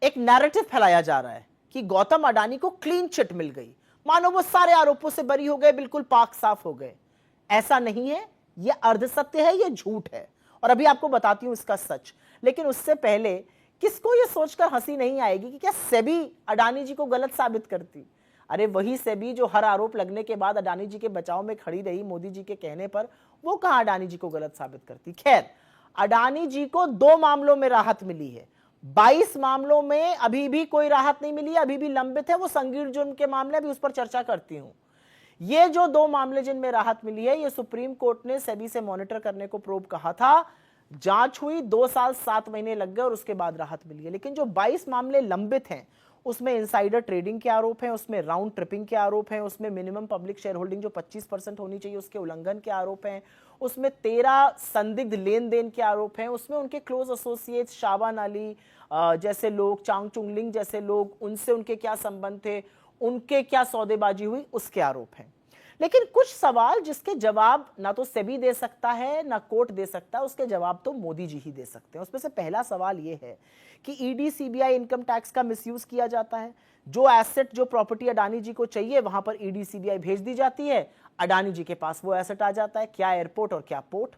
एक नैरेटिव फैलाया जा रहा है कि गौतम अडानी को क्लीन चिट मिल गई, मानो वो सारे आरोपों से बरी हो गए, बिल्कुल पाक साफ हो गए। ऐसा नहीं है, यह अर्धसत्य है, यह झूठ है, और अभी आपको बताती हूं इसका सच। लेकिन उससे पहले किसको यह सोचकर हंसी नहीं आएगी कि क्या सेबी अडानी जी को गलत साबित करती? अरे वही सेबी जो हर आरोप लगने के बाद अडानी जी के बचाव में खड़ी रही मोदी जी के कहने पर, वो कहां अडानी जी को गलत साबित करती? खैर, अडानी जी को 2 मामलों में राहत मिली है, 22 मामलों में अभी भी कोई राहत नहीं मिली है, अभी भी लंबित है वो संगीन जुर्म के मामले, अभी उस पर चर्चा करती हूं। ये जो 2 मामले जिनमें राहत मिली है, ये सुप्रीम कोर्ट ने सेबी से मॉनिटर करने को प्रोब कहा था, जांच हुई, 2 साल 7 महीने लग गए और उसके बाद राहत मिली है। लेकिन जो 22 मामले लंबित हैं, उसमें इनसाइडर ट्रेडिंग के आरोप हैं, उसमें राउंड ट्रिपिंग के आरोप हैं, उसमें मिनिमम पब्लिक शेयर होल्डिंग जो 25% होनी चाहिए उसके उल्लंघन के आरोप हैं, उसमें 13 संदिग्ध लेन देन के आरोप हैं, उसमें उनके क्लोज एसोसिएट्स शाबान अली जैसे लोग, चांग चुंगलिंग जैसे लोग, उनसे उनके क्या संबंध थे, उनके क्या सौदेबाजी हुई, उसके आरोप हैं। लेकिन कुछ सवाल जिसके जवाब ना तो सेबी दे सकता है ना कोर्ट दे सकता है, उसके जवाब तो मोदी जी ही दे सकते हैं। उसमें से पहला सवाल यह है कि ईडी सीबीआई इनकम टैक्स का मिसयूज किया जाता है। जो एसेट, जो प्रॉपर्टी अडानी जी को चाहिए, वहां पर ईडी सीबीआई भेज दी जाती है, अडानी जी के पास वो एसेट आ जाता है। क्या एयरपोर्ट और क्या पोर्ट।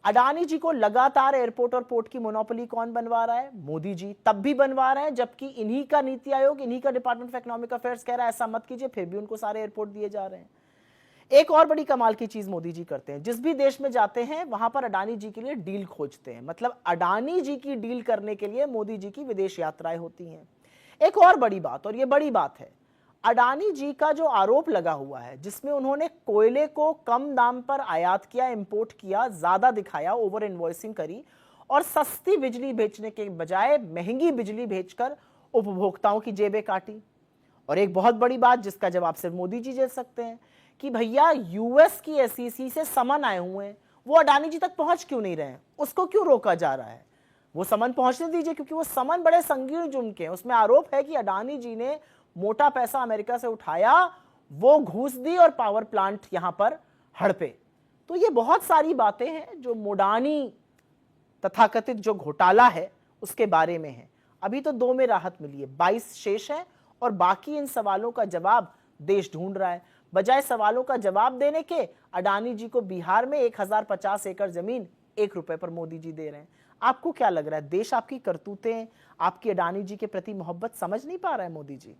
अडानी जी को लगातार एयरपोर्ट और पोर्ट की मोनोपोली कौन बनवा रहा है? मोदी जी। तब भी बनवा रहे हैं जबकि इन्हीं का नीति आयोग, इन्हीं का डिपार्टमेंट ऑफ इकोनॉमिक अफेयर्स कह रहा है ऐसा मत कीजिए, फिर भी उनको सारे एयरपोर्ट दिए जा रहे हैं। एक और बड़ी कमाल की चीज मोदी जी करते हैं, जिस भी देश में जाते हैं वहां पर अडानी जी के लिए डील खोजते हैं। मतलब अडानी जी की डील करने के लिए मोदी जी की विदेश यात्राएं होती हैं। एक और बड़ी बात, और यह बड़ी बात है, अडानी जी का जो आरोप लगा हुआ है जिसमें उन्होंने कोयले को कम दाम पर आयात किया, इंपोर्ट किया, ज्यादा दिखाया, ओवर इनवॉइसिंग करी और सस्ती बिजली बेचने के बजाय महंगी बिजली बेचकर उपभोक्ताओं की जेबें काटी। और एक बहुत बड़ी बात जिसका जवाब सिर्फ मोदी जी दे सकते हैं कि भैया यूएस की एसईसी से समन आए हुए हैं, वो अडानी जी तक पहुंच क्यों नहीं रहे हैं, उसको क्यों रोका जा रहा है? वो समन पहुंचने दीजिए, क्योंकि वो समन बड़े संगीन जुर्म के हैं। उसमें आरोप है कि अडानी जी ने मोटा पैसा अमेरिका से उठाया, वो घूस दी और पावर प्लांट यहां पर हड़पे। तो ये बहुत सारी बातें हैं जो मोडानी तथाकथित जो घोटाला है उसके बारे में है। अभी तो 2 में राहत मिली है, 22 शेष है और बाकी इन सवालों का जवाब देश ढूंढ रहा है। बजाय सवालों का जवाब देने के अडानी जी को बिहार में 1050 एकड़ जमीन 1 रुपए पर मोदी जी दे रहे हैं। आपको क्या लग रहा है, देश आपकी करतूतें, आपकी अडानी जी के प्रति मोहब्बत समझ नहीं पा रहा है मोदी जी?